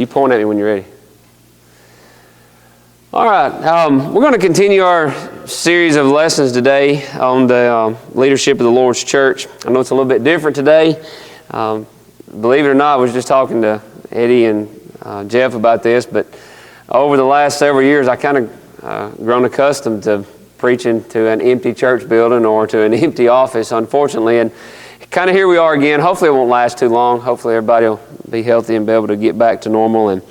You point at me when you're ready. All right, we're going to continue our series of lessons today on the leadership of the Lord's church. I know it's a little bit different today. Believe it or not, I was just talking to Eddie and Jeff about this, but over the last several years, I kind of grown accustomed to preaching to an empty church building or to an empty office, unfortunately, and kind of here we are again. Hopefully it won't last too long. Hopefully everybody will be healthy and be able to get back to normal, and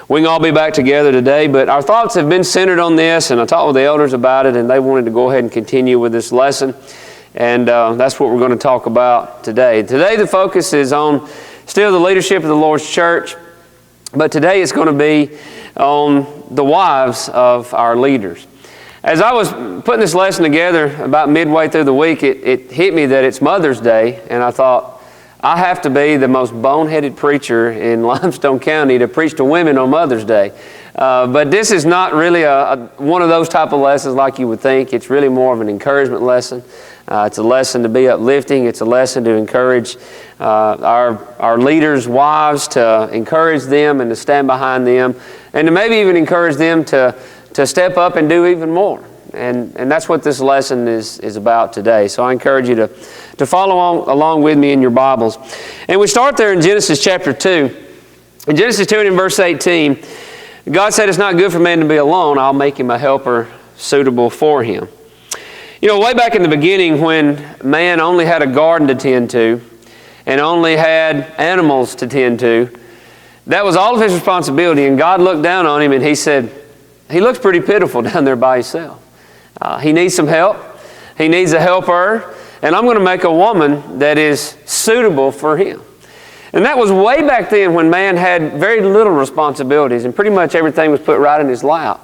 we can all be back together today. But our thoughts have been centered on this, and I talked with the elders about it, and they wanted to go ahead and continue with this lesson, and that's what we're going to talk about today. Today the focus is on still the leadership of the Lord's church, but today it's going to be on the wives of our leaders. As I was putting this lesson together about midway through the week, it hit me that it's Mother's Day, and I thought, I have to be the most boneheaded preacher in Limestone County to preach to women on Mother's Day. But this is not really one of those type of lessons like you would think. It's really more of an encouragement lesson. It's a lesson to be uplifting. It's a lesson to encourage our leaders' wives, to encourage them and to stand behind them, and to maybe even encourage them to step up and do even more. And that's what this lesson is about today. So I encourage you to follow along with me in your Bibles. And we start there in Genesis chapter 2. In Genesis 2 and in verse 18, God said, "It's not good for man to be alone. I'll make him a helper suitable for him." You know, way back in the beginning when man only had a garden to tend to and only had animals to tend to, that was all of his responsibility. And God looked down on him and he said, "He looks pretty pitiful down there by himself. He needs some help. He needs a helper. And I'm going to make a woman that is suitable for him." And that was way back then when man had very little responsibilities and pretty much everything was put right in his lap.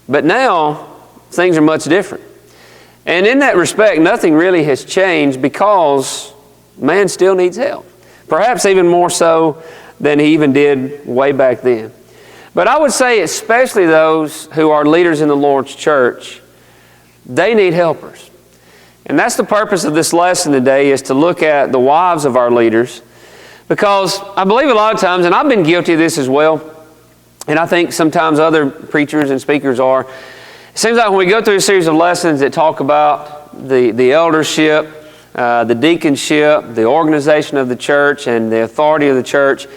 But now, things are much different. And in that respect, nothing really has changed because man still needs help. Perhaps even more so than he even did way back then. But I would say especially those who are leaders in the Lord's church, they need helpers. And that's the purpose of this lesson today, is to look at the wives of our leaders. Because I believe a lot of times, and I've been guilty of this as well, and I think sometimes other preachers and speakers are, it seems like when we go through a series of lessons that talk about the eldership, the deaconship, the organization of the church, and the authority of the church,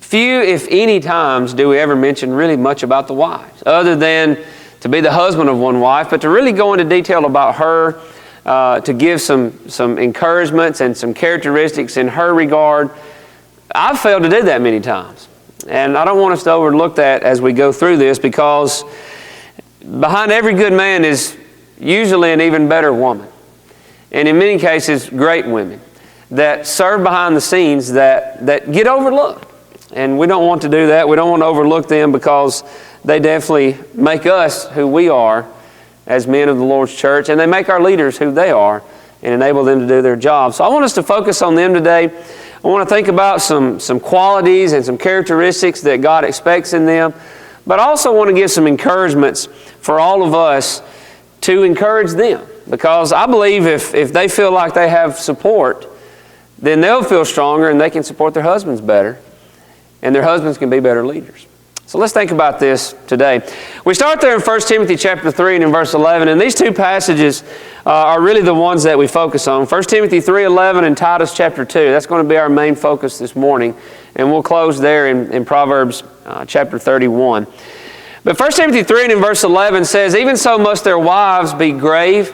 few, if any times, do we ever mention really much about the wives, other than to be the husband of one wife, but to really go into detail about her, to give some encouragements and some characteristics in her regard. I've failed to do that many times. And I don't want us to overlook that as we go through this, because behind every good man is usually an even better woman. And in many cases, great women that serve behind the scenes that get overlooked. And we don't want to do that. We don't want to overlook them, because they definitely make us who we are as men of the Lord's church, and they make our leaders who they are and enable them to do their job. So I want us to focus on them today. I want to think about some qualities and some characteristics that God expects in them, but I also want to give some encouragements for all of us to encourage them, because I believe if they feel like they have support, then they'll feel stronger and they can support their husbands better, and their husbands can be better leaders. So let's think about this today. We start there in 1 Timothy chapter 3 and in verse 11, and these two passages are really the ones that we focus on. 1 Timothy 3:11 and Titus chapter 2. That's going to be our main focus this morning, and we'll close there in Proverbs chapter 31. But 1 Timothy 3 and in verse 11 says, "Even so must their wives be grave,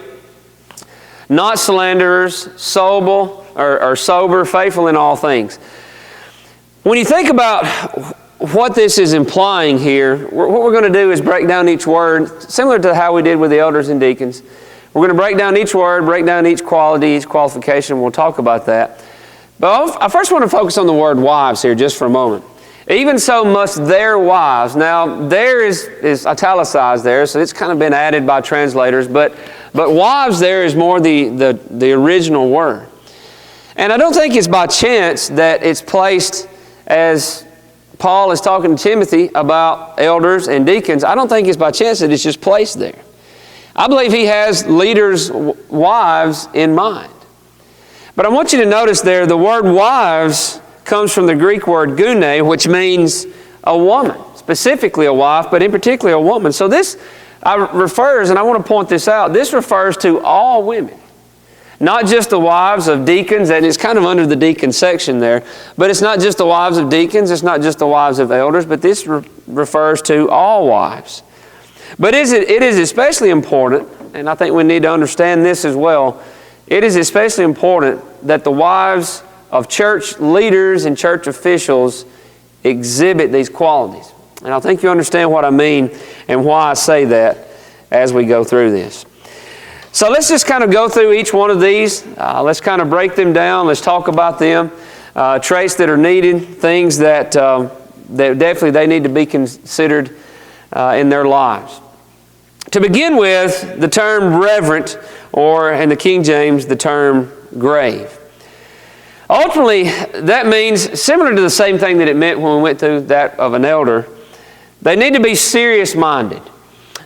not slanderers, sober, faithful in all things." When you think about what this is implying here, what we're going to do is break down each word, similar to how we did with the elders and deacons. We're going to break down each word, break down each quality, each qualification. We'll talk about that. But I first want to focus on the word wives here just for a moment. "Even so must their wives." Now, there is italicized there, so it's kind of been added by translators. But wives there is more the original word. And I don't think it's by chance that it's placed as Paul is talking to Timothy about elders and deacons. I don't think it's by chance that it's just placed there. I believe he has leaders' wives in mind. But I want you to notice there, the word wives comes from the Greek word gune, which means a woman, specifically a wife, but in particular a woman. So this refers, and I want to point this out, this refers to all women. Not just the wives of deacons, and it's kind of under the deacon section there, but it's not just the wives of deacons, it's not just the wives of elders, but this refers to all wives. But it is especially important, and I think we need to understand this as well, it is especially important that the wives of church leaders and church officials exhibit these qualities. And I think you understand what I mean and why I say that as we go through this. So let's just kind of go through each one of these. Let's kind of break them down. Let's talk about them. Traits that are needed, things that definitely they need to be considered in their lives. To begin with, the term reverent, or in the King James, the term grave. Ultimately, that means similar to the same thing that it meant when we went through that of an elder. They need to be serious-minded.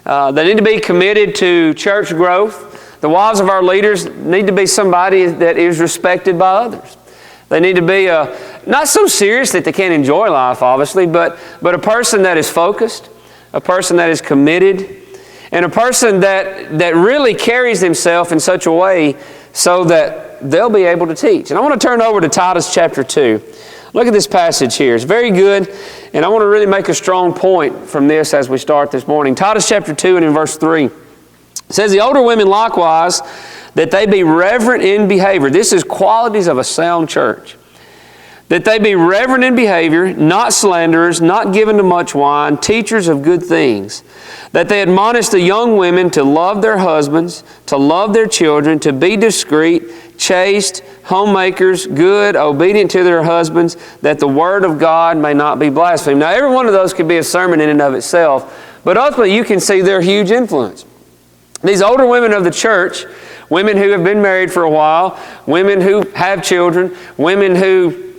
They need to be committed to church growth. The wives of our leaders need to be somebody that is respected by others. They need to be not so serious that they can't enjoy life, obviously, but a person that is focused, a person that is committed, and a person that really carries himself in such a way so that they'll be able to teach. And I want to turn over to Titus chapter 2. Look at this passage here. It's very good, and I want to really make a strong point from this as we start this morning. Titus chapter 2 and in verse 3. It says, the older women likewise, that they be reverent in behavior. This is qualities of a sound church. That they be reverent in behavior, not slanderers, not given to much wine, teachers of good things. That they admonish the young women to love their husbands, to love their children, to be discreet, chaste, homemakers, good, obedient to their husbands, that the word of God may not be blasphemed. Now, every one of those could be a sermon in and of itself, but ultimately you can see their huge influence. These older women of the church, women who have been married for a while, women who have children, women who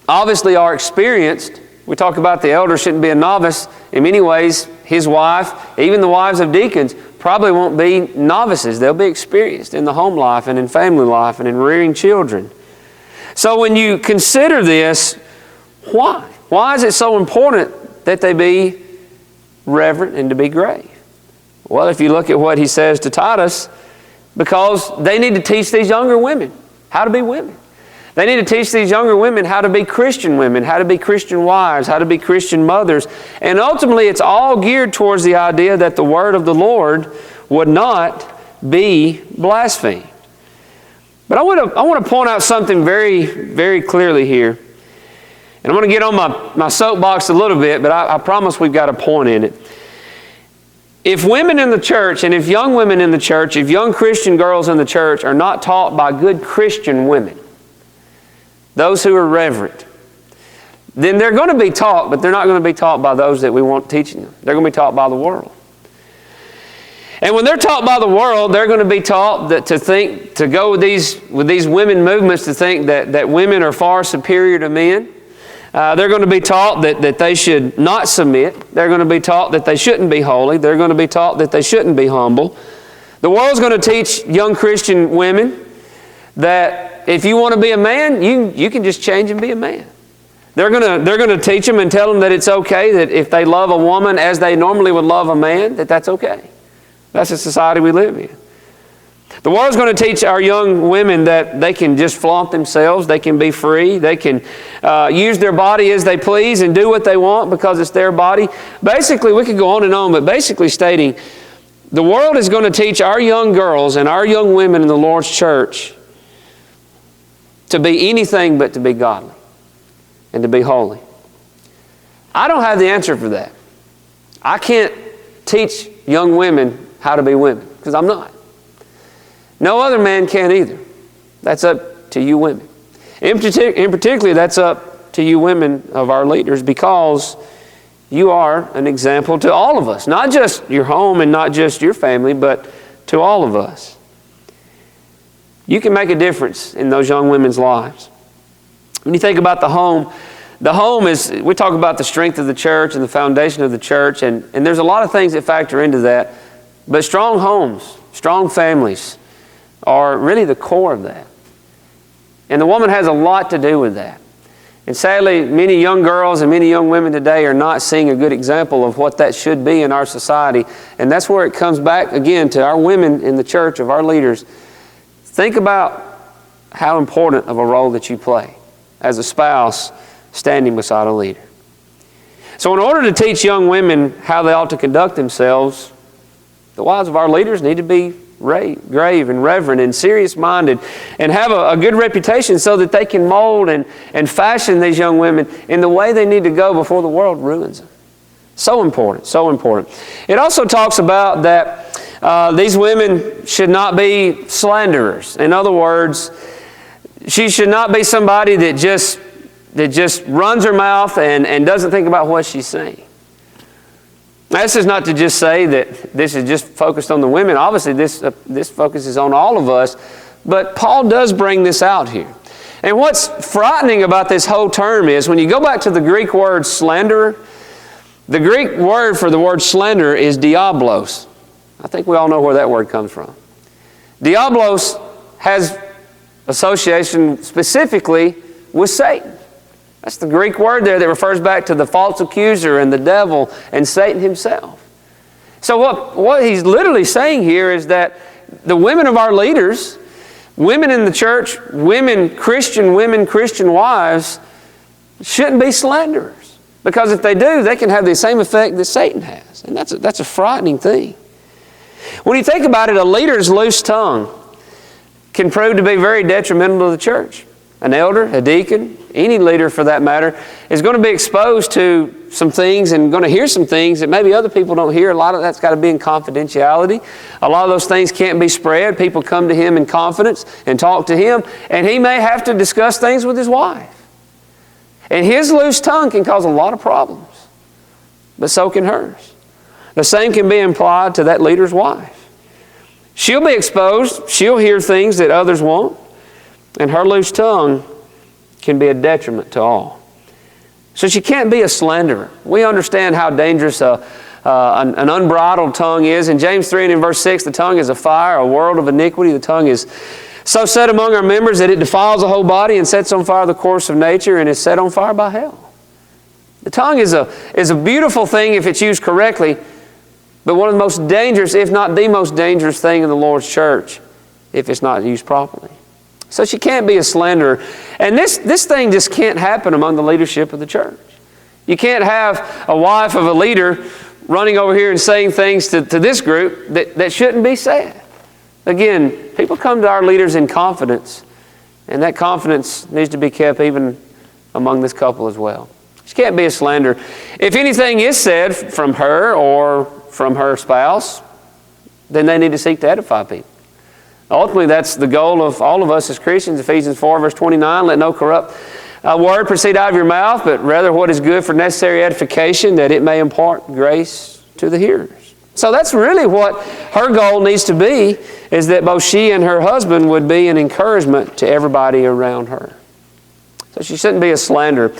obviously are experienced. We talk about the elder shouldn't be a novice. In many ways, his wife, even the wives of deacons, probably won't be novices. They'll be experienced in the home life and in family life and in rearing children. So when you consider this, why? Why is it so important that they be reverent and to be grave? Well, if you look at what he says to Titus, because they need to teach these younger women how to be women. They need to teach these younger women how to be Christian women, how to be Christian wives, how to be Christian mothers. And ultimately, it's all geared towards the idea that the word of the Lord would not be blasphemed. But I want to point out something very, very clearly here. And I'm going to get on my soapbox a little bit, but I promise we've got a point in it. If women in the church, and if young women in the church, if young Christian girls in the church are not taught by good Christian women, those who are reverent, then they're going to be taught, but they're not going to be taught by those that we want teaching them. They're going to be taught by the world. And when they're taught by the world, they're going to be taught that to go with these women movements, to think that women are far superior to men. They're going to be taught that they should not submit. They're going to be taught that they shouldn't be holy. They're going to be taught that they shouldn't be humble. The world's going to teach young Christian women that if you want to be a man, you can just change and be a man. They're going to teach them and tell them that it's okay, that if they love a woman as they normally would love a man, that's okay. That's the society we live in. The world's going to teach our young women that they can just flaunt themselves, they can be free, they can use their body as they please and do what they want because it's their body. Basically, we could go on, but basically stating, the world is going to teach our young girls and our young women in the Lord's church to be anything but to be godly and to be holy. I don't have the answer for that. I can't teach young women how to be women because I'm not. No other man can either. That's up to you women. In particular, that's up to you women of our leaders because you are an example to all of us. Not just your home and not just your family, but to all of us. You can make a difference in those young women's lives. When you think about the home is, we talk about the strength of the church and the foundation of the church, and there's a lot of things that factor into that. But strong homes, strong families, are really the core of that. And the woman has a lot to do with that. And sadly, many young girls and many young women today are not seeing a good example of what that should be in our society. And that's where it comes back again to our women in the church, of our leaders. Think about how important of a role that you play as a spouse standing beside a leader. So in order to teach young women how they ought to conduct themselves, the wives of our leaders need to be grave and reverent and serious-minded and have a good reputation so that they can mold and fashion these young women in the way they need to go before the world ruins them. So important, so important. It also talks about that these women should not be slanderers. In other words, she should not be somebody that just runs her mouth and doesn't think about what she's saying. Now, this is not to just say that this is just focused on the women. Obviously, this focuses on all of us. But Paul does bring this out here. And what's frightening about this whole term is when you go back to the Greek word slanderer, the Greek word for the word slander is diablos. I think we all know where that word comes from. Diablos has association specifically with Satan. That's the Greek word there that refers back to the false accuser and the devil and Satan himself. So what he's literally saying here is that the women of our leaders, women in the church, Christian wives, shouldn't be slanderers. Because if they do, they can have the same effect that Satan has. And that's a frightening thing. When you think about it, a leader's loose tongue can prove to be very detrimental to the church. An elder, a deacon, any leader for that matter, is going to be exposed to some things and going to hear some things that maybe other people don't hear. A lot of that's got to be in confidentiality. A lot of those things can't be spread. People come to him in confidence and talk to him, and he may have to discuss things with his wife. And his loose tongue can cause a lot of problems, but so can hers. The same can be implied to that leader's wife. She'll be exposed. She'll hear things that others won't. And her loose tongue can be a detriment to all. So she can't be a slanderer. We understand how dangerous an unbridled tongue is. In James 3 and in verse 6, the tongue is a fire, a world of iniquity. The tongue is so set among our members that it defiles the whole body and sets on fire the course of nature and is set on fire by hell. The tongue is a beautiful thing if it's used correctly, but one of the most dangerous, if not the most dangerous thing in the Lord's church if it's not used properly. So she can't be a slanderer. And this thing just can't happen among the leadership of the church. You can't have a wife of a leader running over here and saying things to this group that shouldn't be said. Again, people come to our leaders in confidence, and that confidence needs to be kept even among this couple as well. She can't be a slanderer. If anything is said from her or from her spouse, then they need to seek to edify people. Ultimately, that's the goal of all of us as Christians. Ephesians 4, verse 29, let no corrupt word proceed out of your mouth, but rather what is good for necessary edification, that it may impart grace to the hearers. So that's really what her goal needs to be, is that both she and her husband would be an encouragement to everybody around her. So she shouldn't be a slanderer.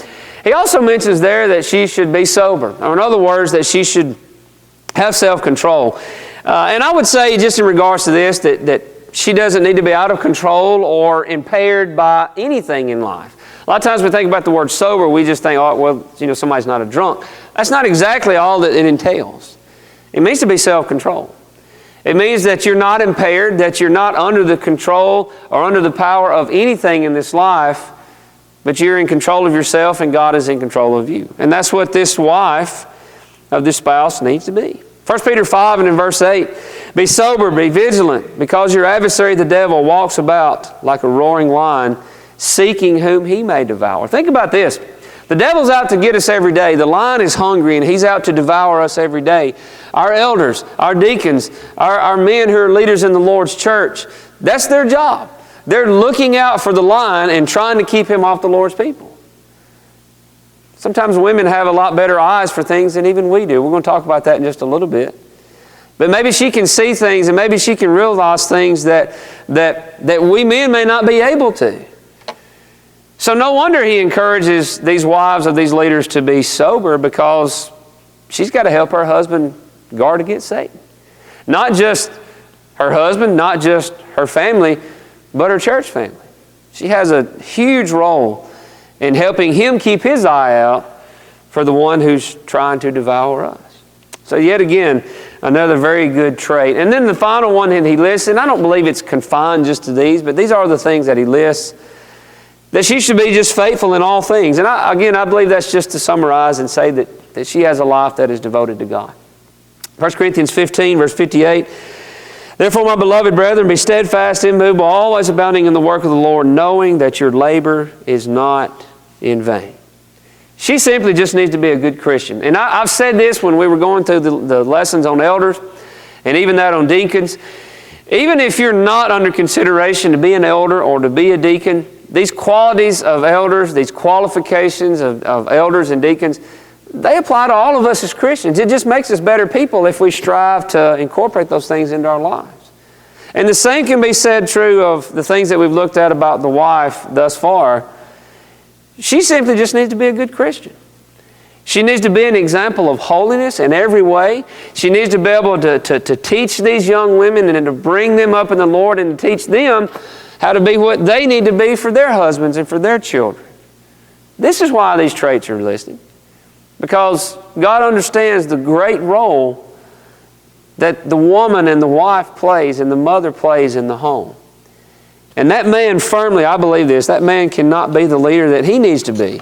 He also mentions there that she should be sober, or in other words, that she should have self-control. And I would say, just in regards to this, that she doesn't need to be out of control or impaired by anything in life. A lot of times we think about the word sober, we just think, oh, well, somebody's not a drunk. That's not exactly all that it entails. It means to be self-controlled. It means that you're not impaired, that you're not under the control or under the power of anything in this life, but you're in control of yourself and God is in control of you. And that's what this wife of this spouse needs to be. 1 Peter 5 and in verse 8, be sober, be vigilant, because your adversary the devil walks about like a roaring lion, seeking whom he may devour. Think about this. The devil's out to get us every day. The lion is hungry and he's out to devour us every day. Our elders, our deacons, our men who are leaders in the Lord's church, that's their job. They're looking out for the lion and trying to keep him off the Lord's people. Sometimes women have a lot better eyes for things than even we do. We're going to talk about that in just a little bit. But maybe she can see things and maybe she can realize things that we men may not be able to. So no wonder he encourages these wives of these leaders to be sober, because she's got to help her husband guard against Satan. Not just her husband, not just her family, but her church family. She has a huge role and helping him keep his eye out for the one who's trying to devour us. So yet again, another very good trait. And then the final one that he lists, and I don't believe it's confined just to these, but these are the things that he lists, that she should be just faithful in all things. And I believe that's just to summarize and say that she has a life that is devoted to God. 1 Corinthians 15, verse 58, therefore, my beloved brethren, be steadfast, immovable, always abounding in the work of the Lord, knowing that your labor is not in vain. She simply just needs to be a good Christian. And I've said this when we were going through the lessons on elders, and even that on deacons. Even if you're not under consideration to be an elder or to be a deacon, these qualities of elders, these qualifications of elders and deacons, they apply to all of us as Christians. It just makes us better people if we strive to incorporate those things into our lives. And the same can be said true of the things that we've looked at about the wife thus far. She simply just needs to be a good Christian. She needs to be an example of holiness in every way. She needs to be able to teach these young women and to bring them up in the Lord and to teach them how to be what they need to be for their husbands and for their children. This is why these traits are listed. Because God understands the great role that the woman and the wife plays and the mother plays in the home. And that man firmly, I believe this, that man cannot be the leader that he needs to be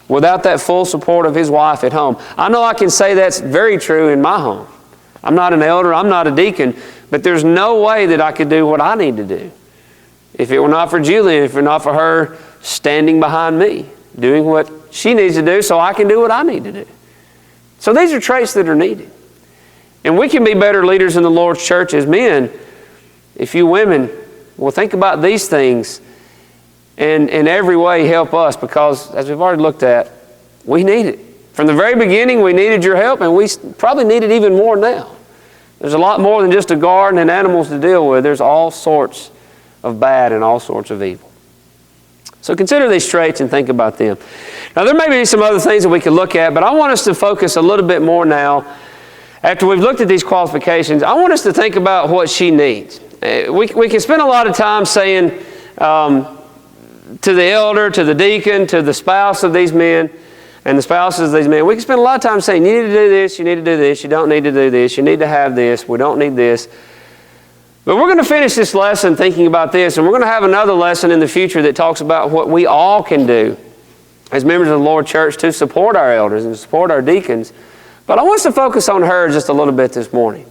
without that full support of his wife at home. I know I can say that's very true in my home. I'm not an elder, I'm not a deacon, but there's no way that I could do what I need to do if it were not for Julie, if it were not for her standing behind me, doing what she needs to do so I can do what I need to do. So these are traits that are needed. And we can be better leaders in the Lord's church as men if you women will think about these things and in every way help us, because as we've already looked at, we need it. From the very beginning, we needed your help, and we probably need it even more now. There's a lot more than just a garden and animals to deal with. There's all sorts of bad and all sorts of evil. So consider these traits and think about them. Now, there may be some other things that we could look at, but I want us to focus a little bit more now. After we've looked at these qualifications, I want us to think about what she needs. We can spend a lot of time saying to the elder, to the deacon, to the spouse of these men, and the spouses of these men, we can spend a lot of time saying, you need to do this, you need to do this, you don't need to do this, you need to have this, we don't need this. But we're going to finish this lesson thinking about this, and we're going to have another lesson in the future that talks about what we all can do as members of the Lord's church to support our elders and support our deacons. But I want us to focus on her just a little bit this morning.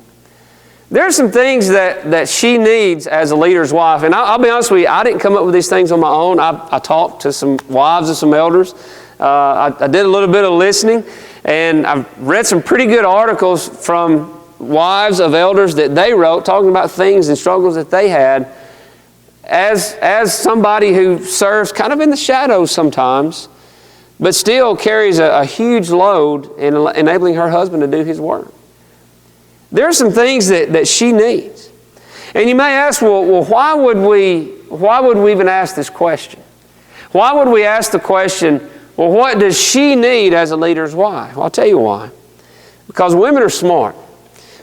There are some things that she needs as a leader's wife. And I'll be honest with you, I didn't come up with these things on my own. I talked to some wives of some elders. I did a little bit of listening. And I've read some pretty good articles from wives of elders that they wrote, talking about things and struggles that they had as somebody who serves kind of in the shadows sometimes, but still carries a huge load in enabling her husband to do his work. There are some things that she needs. And you may ask, well, why would we even ask this question? Why would we ask the question, well, what does she need as a leader's wife? Well, I'll tell you why. Because women are smart.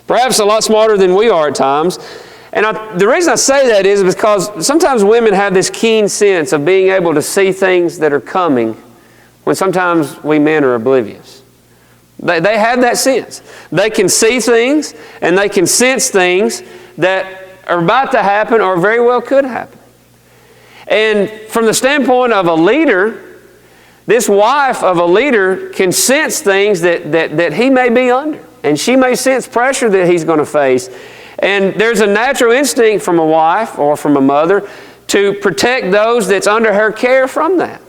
Perhaps a lot smarter than we are at times. And the reason I say that is because sometimes women have this keen sense of being able to see things that are coming when sometimes we men are oblivious. They have that sense. They can see things and they can sense things that are about to happen or very well could happen. And from the standpoint of a leader, this wife of a leader can sense things that he may be under. And she may sense pressure that he's going to face. And there's a natural instinct from a wife or from a mother to protect those that's under her care from that.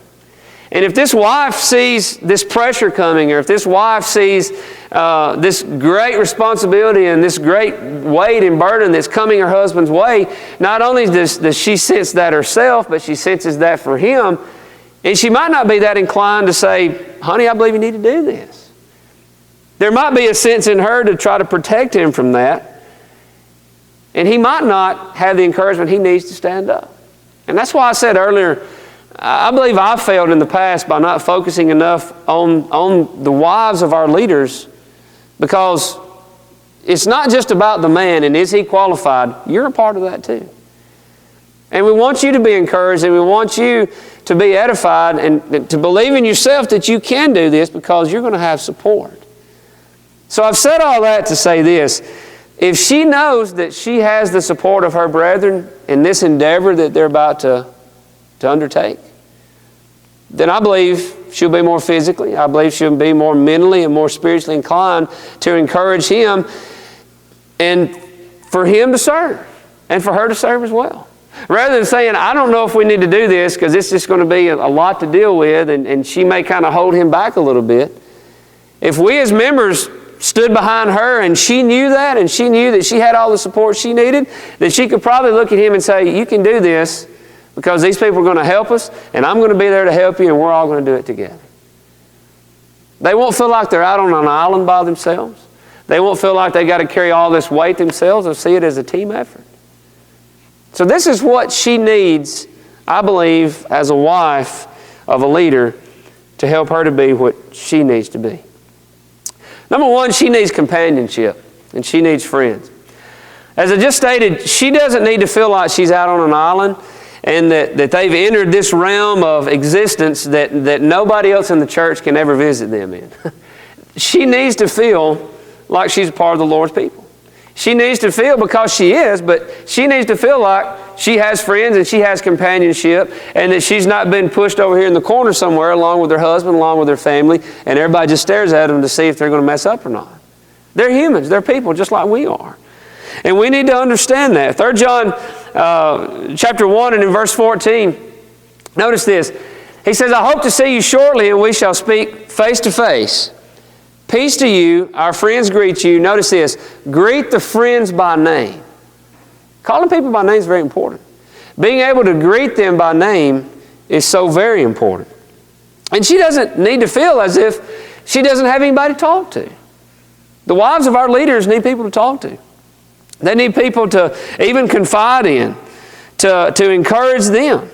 And if this wife sees this pressure coming, or if this wife sees this great responsibility and this great weight and burden that's coming her husband's way, not only does she sense that herself, but she senses that for him. And she might not be that inclined to say, honey, I believe you need to do this. There might be a sense in her to try to protect him from that. And he might not have the encouragement he needs to stand up. And that's why I said earlier, I believe I've failed in the past by not focusing enough on the wives of our leaders, because it's not just about the man and is he qualified. You're a part of that too. And we want you to be encouraged, and we want you to be edified and to believe in yourself that you can do this because you're going to have support. So I've said all that to say this. If she knows that she has the support of her brethren in this endeavor that they're about to undertake, then I believe she'll be more physically, I believe she'll be more mentally and more spiritually inclined to encourage him and for him to serve and for her to serve as well. Rather than saying, I don't know if we need to do this because it's just going to be a lot to deal with and she may kind of hold him back a little bit. If we as members stood behind her and she knew that and she knew that she had all the support she needed, then she could probably look at him and say, you can do this because these people are going to help us and I'm going to be there to help you and we're all going to do it together. They won't feel like they're out on an island by themselves. They won't feel like they got to carry all this weight themselves. They'll see it as a team effort. So this is what she needs, I believe, as a wife of a leader to help her to be what she needs to be. Number one, she needs companionship and she needs friends. As I just stated, she doesn't need to feel like she's out on an island and that they've entered this realm of existence that nobody else in the church can ever visit them in. She needs to feel like she's a part of the Lord's people. She needs to feel, because she is, but she needs to feel like she has friends and she has companionship and that she's not been pushed over here in the corner somewhere along with her husband, along with her family, and everybody just stares at them to see if they're going to mess up or not. They're humans. They're people just like we are. And we need to understand that. 3 John chapter 1 and in verse 14, notice this. He says, I hope to see you shortly and we shall speak face to face. Peace to you. Our friends greet you. Notice this. Greet the friends by name. Calling people by name is very important. Being able to greet them by name is so very important. And she doesn't need to feel as if she doesn't have anybody to talk to. The wives of our leaders need people to talk to. They need people to even confide in, to encourage them.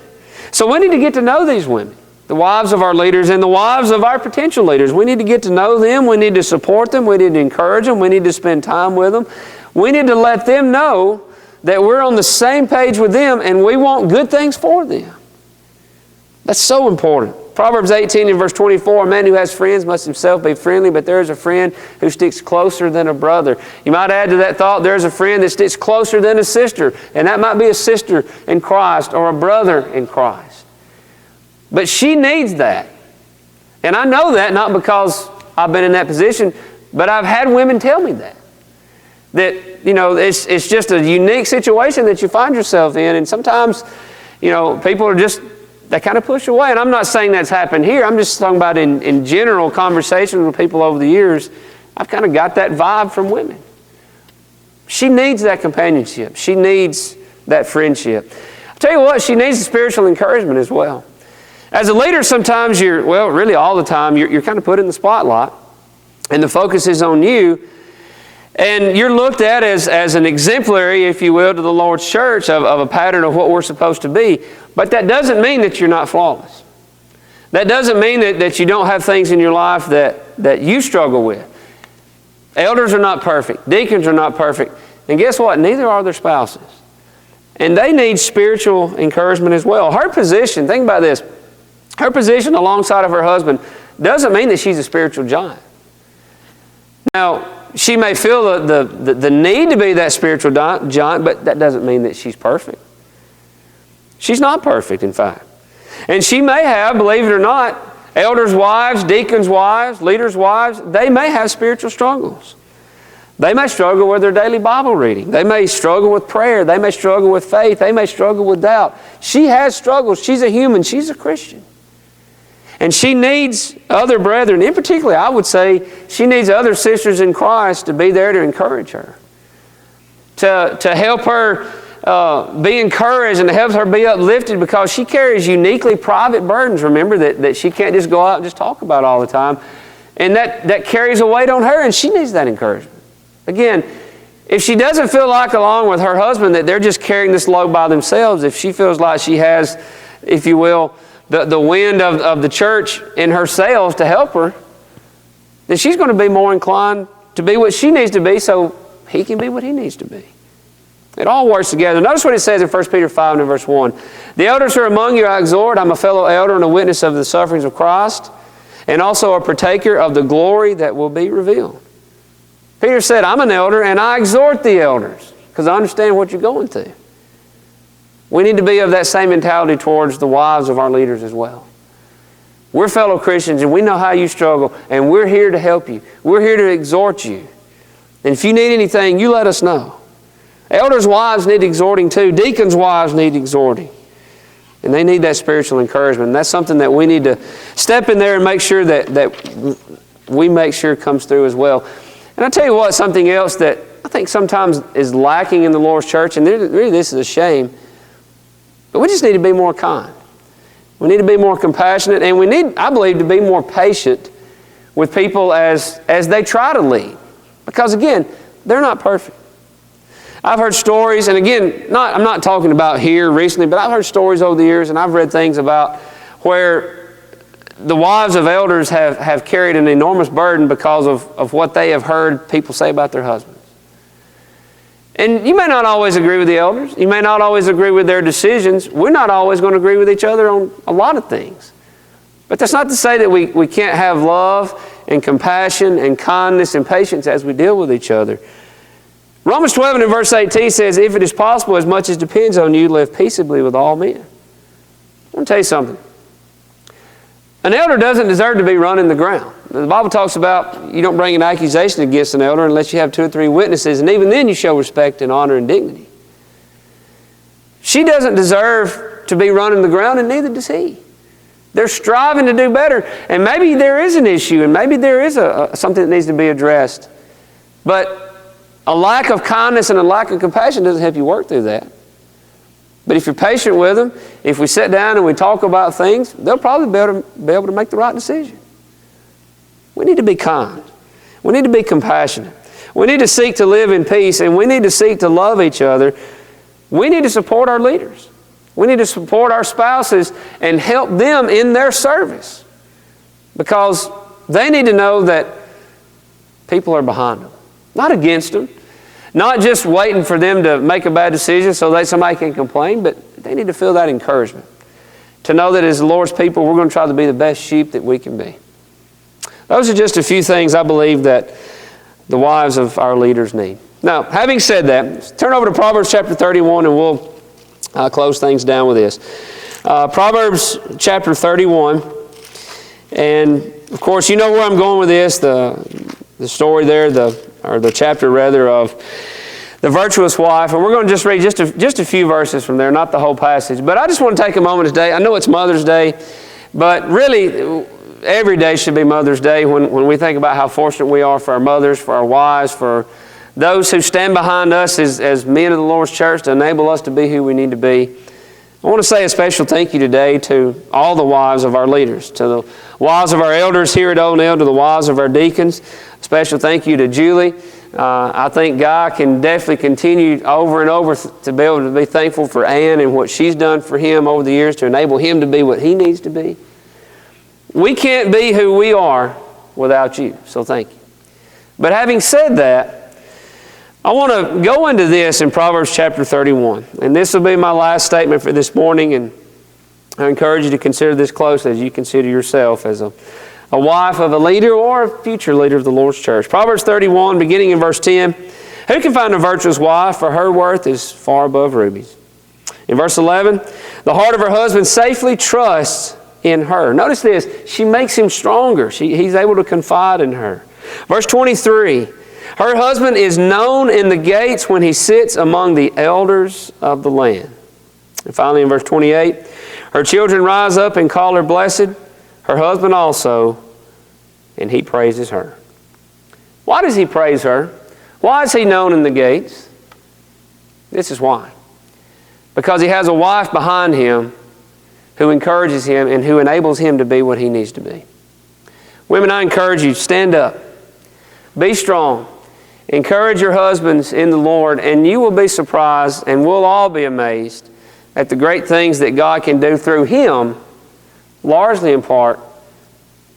So we need to get to know these women, the wives of our leaders and the wives of our potential leaders. We need to get to know them. We need to support them. We need to encourage them. We need to spend time with them. We need to let them know that we're on the same page with them and we want good things for them. That's so important. Proverbs 18 and verse 24, a man who has friends must himself be friendly, but there is a friend who sticks closer than a brother. You might add to that thought, there's a friend that sticks closer than a sister, and that might be a sister in Christ or a brother in Christ. But she needs that. And I know that not because I've been in that position, but I've had women tell me that. That, you know, it's just a unique situation that you find yourself in, and sometimes, you know, people are just, they kind of push away. And I'm not saying that's happened here. I'm just talking about in general conversations with people over the years. I've kind of got that vibe from women. She needs that companionship. She needs that friendship. I'll tell you what, she needs the spiritual encouragement as well. As a leader, sometimes really all the time, you're kind of put in the spotlight. And the focus is on you. And you're looked at as an exemplary, if you will, to the Lord's church of a pattern of what we're supposed to be. But that doesn't mean that you're not flawless. That doesn't mean that you don't have things in your life that you struggle with. Elders are not perfect. Deacons are not perfect. And guess what? Neither are their spouses. And they need spiritual encouragement as well. Her position, think about this, her position alongside of her husband doesn't mean that she's a spiritual giant. Now, she may feel the need to be that spiritual giant, but that doesn't mean that she's perfect. She's not perfect, in fact. And she may have, believe it or not, elders' wives, deacons' wives, leaders' wives, they may have spiritual struggles. They may struggle with their daily Bible reading. They may struggle with prayer. They may struggle with faith. They may struggle with doubt. She has struggles. She's a human. She's a Christian. And she needs other brethren. In particular, I would say she needs other sisters in Christ to be there to encourage her. To help her be encouraged and to help her be uplifted, because she carries uniquely private burdens, remember, that she can't just go out and just talk about all the time. And that carries a weight on her, and she needs that encouragement. Again, if she doesn't feel like, along with her husband, that they're just carrying this load by themselves, if she feels like she has, if you will, the wind of the church in her sails to help her, then she's going to be more inclined to be what she needs to be so he can be what he needs to be. It all works together. Notice what it says in 1 Peter 5 and verse 1. The elders who are among you I exhort. I'm a fellow elder and a witness of the sufferings of Christ, and also a partaker of the glory that will be revealed. Peter said, I'm an elder and I exhort the elders because I understand what you're going through. We need to be of that same mentality towards the wives of our leaders as well. We're fellow Christians and we know how you struggle, and we're here to help you. We're here to exhort you. And if you need anything, you let us know. Elders' wives need exhorting too. Deacons' wives need exhorting. And they need that spiritual encouragement. And that's something that we need to step in there and make sure that we make sure comes through as well. And I'll tell you what, something else that I think sometimes is lacking in the Lord's church, and really this is a shame, but we just need to be more kind. We need to be more compassionate, and we need, I believe, to be more patient with people as they try to lead. Because again, they're not perfect. I've heard stories, and again, I'm not talking about here recently, but I've heard stories over the years, and I've read things about where the wives of elders have carried an enormous burden because of what they have heard people say about their husbands. And you may not always agree with the elders. You may not always agree with their decisions. We're not always going to agree with each other on a lot of things. But that's not to say that we can't have love and compassion and kindness and patience as we deal with each other. Romans 12 and in verse 18 says, if it is possible, as much as depends on you, live peaceably with all men. I want to tell you something. An elder doesn't deserve to be run in the ground. The Bible talks about you don't bring an accusation against an elder unless you have 2 or 3 witnesses, and even then you show respect and honor and dignity. She doesn't deserve to be run in the ground, and neither does he. They're striving to do better, and maybe there is an issue, and maybe there is something that needs to be addressed. But a lack of kindness and a lack of compassion doesn't help you work through that. But if you're patient with them, if we sit down and we talk about things, they'll probably be able to make the right decision. We need to be kind. We need to be compassionate. We need to seek to live in peace, and we need to seek to love each other. We need to support our leaders. We need to support our spouses and help them in their service, because they need to know that people are behind them, not against them, not just waiting for them to make a bad decision so that somebody can complain, but they need to feel that encouragement to know that as the Lord's people, we're going to try to be the best sheep that we can be. Those are just a few things I believe that the wives of our leaders need. Now, having said that, turn over to Proverbs chapter 31 and we'll close things down with this. Proverbs chapter 31, and of course you know where I'm going with this, the story there, the chapter rather, of the virtuous wife. And we're going to just read just a few verses from there, not the whole passage. But I just want to take a moment today. I know it's Mother's Day, but really every day should be Mother's Day when we think about how fortunate we are for our mothers, for our wives, for those who stand behind us as men of the Lord's church to enable us to be who we need to be. I want to say a special thank you today to all the wives of our leaders, to the wives of our elders here at O'Neill, to the wives of our deacons. A special thank you to Julie. I think Guy can definitely continue over and over to be able to be thankful for Ann and what she's done for him over the years to enable him to be what he needs to be. We can't be who we are without you, so thank you. But having said that, I want to go into this in Proverbs chapter 31. And this will be my last statement for this morning, and I encourage you to consider this closely as you consider yourself as a wife of a leader or a future leader of the Lord's church. Proverbs 31, beginning in verse 10. Who can find a virtuous wife? For her worth is far above rubies. In verse 11, the heart of her husband safely trusts in her. Notice this, she makes him stronger. He's able to confide in her. Verse 23, her husband is known in the gates when he sits among the elders of the land. And finally in verse 28, her children rise up and call her blessed, her husband also, and he praises her. Why does he praise her? Why is he known in the gates? This is why. Because he has a wife behind him who encourages him and who enables him to be what he needs to be. Women, I encourage you, stand up. Be strong. Encourage your husbands in the Lord, and you will be surprised, and we'll all be amazed at the great things that God can do through him, largely in part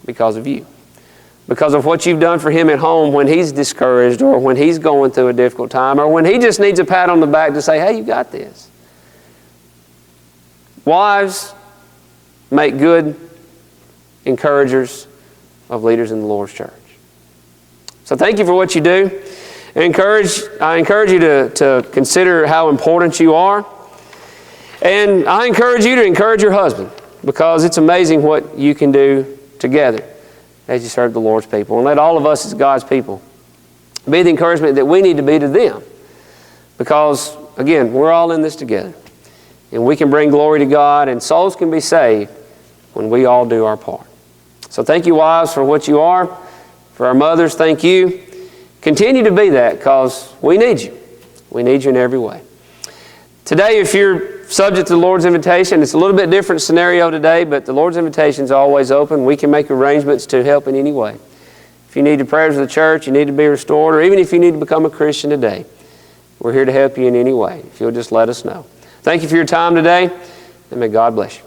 because of you. because of what you've done for him at home when he's discouraged or when he's going through a difficult time or when he just needs a pat on the back to say, hey, you got this. Wives, make good encouragers of leaders in the Lord's church. So thank you for what you do. I encourage you to consider how important you are. And I encourage you to encourage your husband, because it's amazing what you can do together as you serve the Lord's people. And let all of us as God's people be the encouragement that we need to be to them. Because, again, we're all in this together. And we can bring glory to God, and souls can be saved when we all do our part. So thank you, wives, for what you are. For our mothers, thank you. Continue to be that, because we need you. We need you in every way. Today, if you're subject to the Lord's invitation, it's a little bit different scenario today, but the Lord's invitation is always open. We can make arrangements to help in any way. If you need the prayers of the church, you need to be restored, or even if you need to become a Christian today, we're here to help you in any way. If you'll just let us know. Thank you for your time today, and may God bless you.